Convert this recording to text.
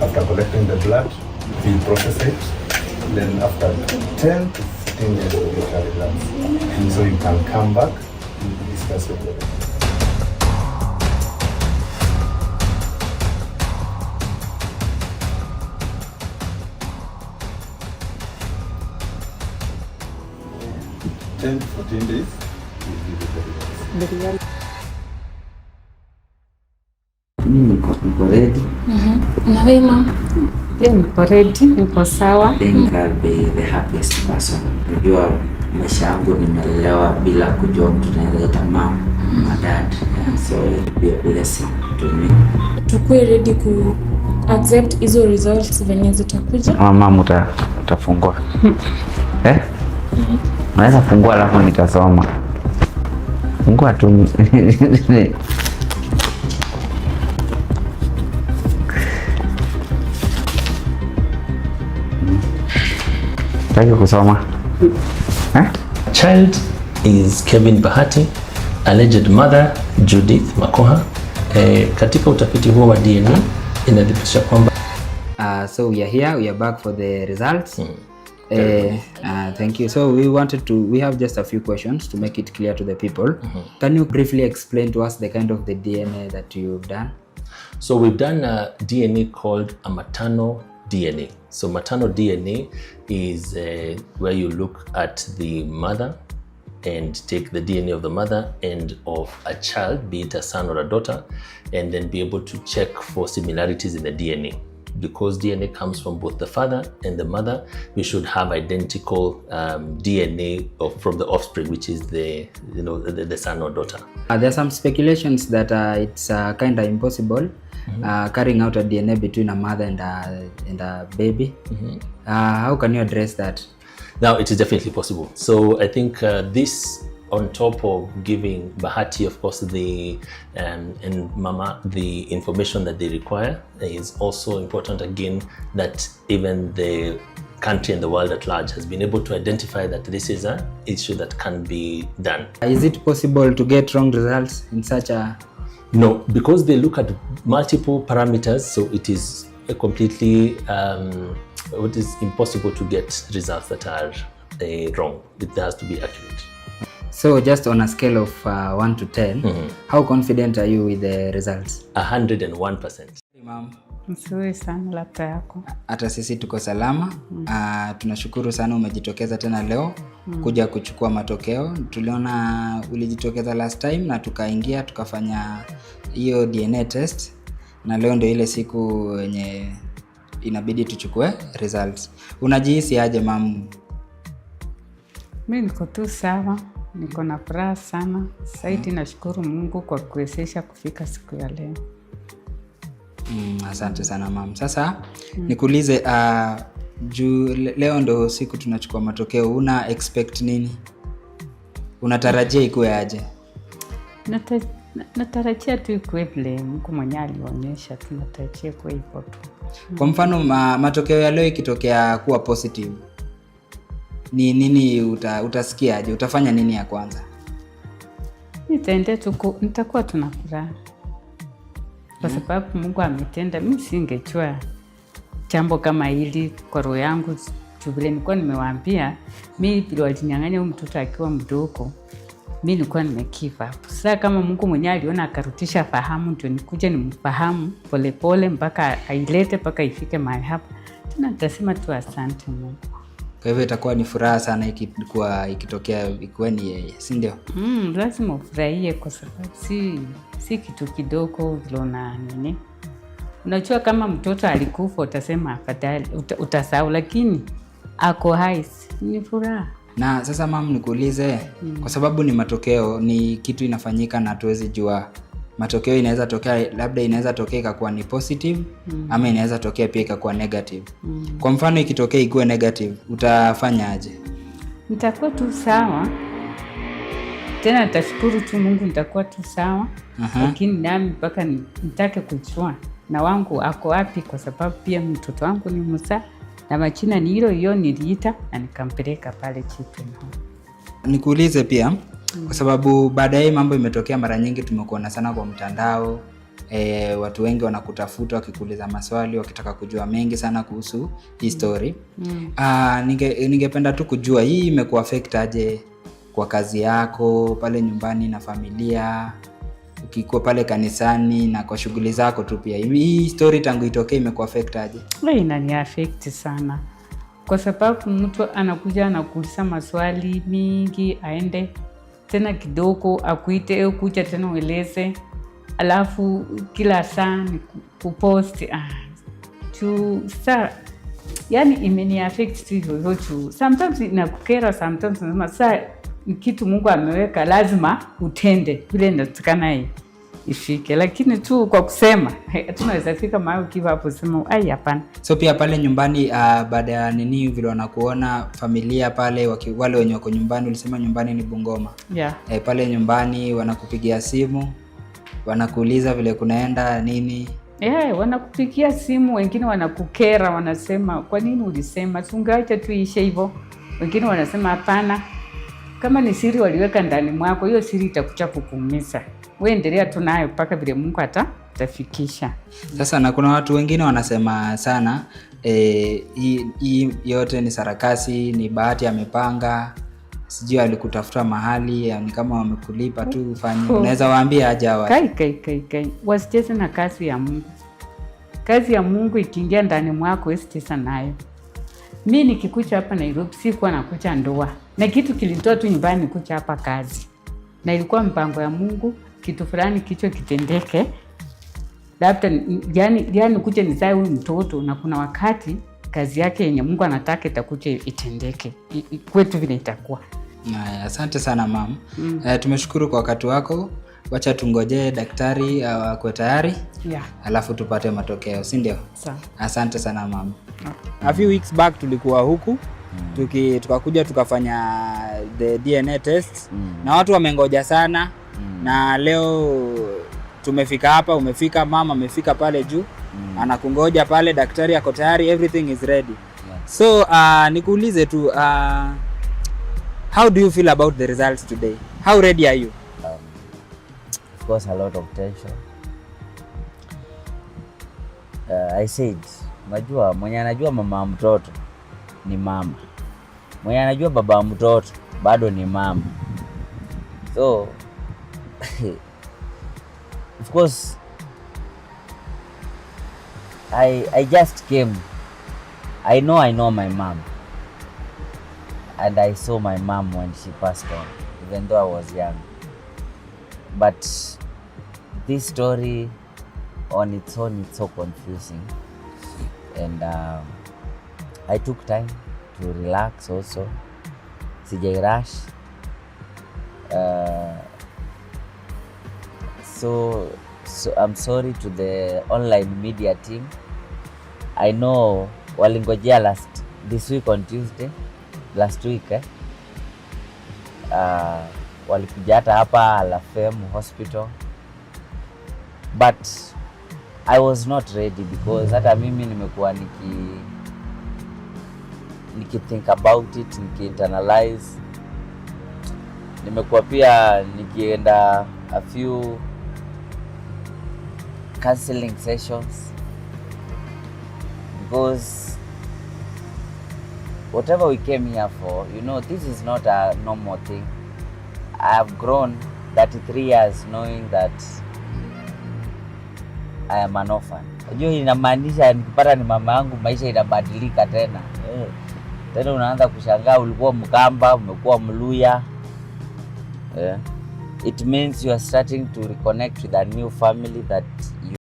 After collecting the blood, we process it. Then after 10 to 15 days, we get the results. So you can come back and discuss with them. To 14 days, we give it the results. Niko ready. Na wewe mama? Pia niko ready, niko sawa. I think I'll be the happiest person. Najua maisha yangu nimelelewa bila kujua mtu anaitwa mama, dad. So it'll be a blessing to me. Tukue ready ku accept hizo results venye zitakuja. Mama utafungua. Naweza fungua alafu nitasoma. Fungua tu. Child is Kevin Bahati, alleged mother Judith Makoha. Katika utafiti huo wa DNA inadhibitisha kwamba so we are back for the results. Thank you. So we have just a few questions to make it clear to the people. Can you briefly explain to us the kind of the DNA that you've done? So we've done a DNA called a maternal DNA. So maternal DNA is where you look at the mother and take the DNA of the mother and of a child, be it a son or a daughter, and then be able to check for similarities in the DNA. Because DNA comes from both the father and the mother, we should have identical DNA from the offspring, which is the son or daughter. There are some speculations that it's kind of impossible carrying out a DNA between a mother and a baby. How can you address that? Now, it is definitely possible. So I think this, on top of giving Bahati, of course, and Mama the information that they require, is also important again that even the country and the world at large has been able to identify that this is an issue that can be done. Is it possible to get wrong results in such a... No, because they look at multiple parameters, so it is a completely it is impossible to get results that are wrong. It has to be accurate. So just on a scale of 1 to 10, how confident are you with the results? 101%. Ma'am. Mzuri sana labda yako. Hata sisi tuko salama. Tunashukuru sana umejitokeza tena leo kuja kuchukua matokeo. Tuliona ulijitokeza last time na tukaingia tukafanya hiyo DNA test, na leo ndio ile siku yenye inabidi tuchukue results. Unajihisi aje ma'am? Mimi niko tu sawa, niko na furaha sana. Saidi nashukuru Mungu kwa kuwezesha kufika siku ya leo. Asante sana ma'am. Sasa nikuulize, leo ndo siku tunachukua matokeo, una expect nini? Unatarajia ikuwe aje? Natarajia tu ikuwe vile Mungu mwenyewe alionyesha, tunatarajia kwa hivyo tu. Kwa mfano matokeo ya leo ikitokea kuwa positive, ni nini utasikia aje? Utafanya nini ya kwanza? Nitakuwa tunafuraha. Kwa sababu Mungu ametenda. Mimi singejua jambo kama hili kwa roho yangu. Vile nilikuwa nimewaambia, mimi vile walinyang'anya huyu mtoto akiwa mdogo, mimi nilikuwa nimekifa. Sasa kama Mungu mwenyewe aliona akarutisha fahamu, ndio nikuje nimfahamu polepole mpaka ailete mpaka ifike mahali hapa. Tena nitasema tu asante Mungu. Kwa hivyo itakuwa ni furaha sana ikitokea ikuwe ni yeye, si ndio? Lazima ufurahie kwa sababu si kitu kidogo vile na nini. Unajua kama mtoto alikufa utasema afadhali, utasahau, lakini ako hai, ni furaha. Na sasa ma'am nikuulize, kwa sababu ni matokeo, ni kitu inafanyika na tuwezi jua. Matokeo inaweza tokea, labda inaweza tokea ikakuwa ni positive, ama inaweza tokea pia ikakuwa negative. Kwa mfano ikitokea ikuwe negative, utafanya aje? Nitakuwa tu sawa. Tena nitashukuru tu Mungu, nitakuwa tu sawa. Lakini nami mpaka nitake kujua na wangu ako wapi, kwa sababu pia mtoto wangu ni Musa na majina ni hiyo niliita na nikampeleka pale Chipre. Nikuulize pia kwa sababu baadaye mambo imetokea mara nyingi, tumekuona sana kwa mtandao, watu wengi wanakutafuta wakikuuliza maswali wakitaka kujua mengi sana kuhusu hii story. Ningependa tu kujua hii imekuaffect aje kwa kazi yako pale nyumbani na familia, ukikuwa pale kanisani na kwa shughuli zako tu pia. Hii story tangu itokee imekuaffect aje? Inani affect sana, kwa sababu mtu anakuja anakuuliza maswali mingi, aende tena kidogo akuite kuja tena ueleze, alafu kila saa ni kupost yani imeni affect hivyo tu. Sometimes inakukera, sometimes unasema saa kitu Mungu ameweka lazima utende vile inatakana ifike, lakini tu kwa kusema tunaweza fika mahali ukiwa hapo sema hapana. So pia pale nyumbani baada ya nini vile wanakuona familia pale wale wenye wako nyumbani, ulisema nyumbani ni Bungoma. Yeah. Pale nyumbani wanakupigia simu, wanakuuliza vile kunaenda nini? Wanakupigia simu, wengine wanakukera, wanasema kwa nini ulisema tungeacha tuishe hivyo. Wengine wanasema hapana, kama ni siri waliweka ndani mwako, hiyo siri itakuja kukuumiza. Wewe endelea tu nayo mpaka vile Mungu atafikisha. Sasa na kuna watu wengine wanasema sana hii yote ni sarakasi, ni Bahati amepanga, sijui alikutafuta mahali, ni kama wamekulipa tu ufanye. Unaweza waambia aje hawa? Kai. Wasicheze na kazi ya Mungu. Kazi ya Mungu ikiingia ndani mwako usicheze nayo. Mimi nikikuja hapa Nairobi sikuwa nakuja ndoa. Na kitu kilitoa tu nyumbani nikuja hapa kazi. Na ilikuwa mpango ya Mungu, kitu fulani kicho kitendeke. Labda yani kuja nizae huyu mtoto, na kuna wakati kazi yake yenye Mungu anataka itakuja itendeke. Kwetu vile itakuwa. Asante sana mama. Tumeshukuru kwa wakati wako. Wacha tungoje daktari akwe tayari. Alafu tupate matokeo, si ndio? Asante sana mama. A few weeks back tulikuwa huku tukakuja tukafanya the DNA test na watu wamengoja sana na leo tumefika hapa, umefika mama, amefika pale juu anakungoja pale, daktari ako tayari, everything is ready. So nikuulize tu how do you feel about the results today? How ready are you? Of course, a lot of tension. I said, unajua mwenye anajua mama mtoto ni mama, mwenye anajua baba mtoto bado ni mama. So of course I just came. I know my mom, and I saw my mom when she passed on, even though I was young. But this story on its own, it's so confusing, and I took time to relax also. Sijai rush. So I'm sorry to the online media team. I know walingojea this week on Tuesday, last week walikuja hata hapa Lafem Hospital, but I was not ready because hata mimi nimekuwa niki think about it, niki internalize. Nimekuwa pia nikienda a few counseling sessions because whatever we came here for, this is not a normal thing. I have grown 33 years knowing that I am an orphan. Unajua inamaanisha nikipata ni mama yangu maisha inabadilika tena. Tena unaanza kushangaa ulikuwa Mkamba, umekuwa Mluya. It means you are starting to reconnect with a new family that you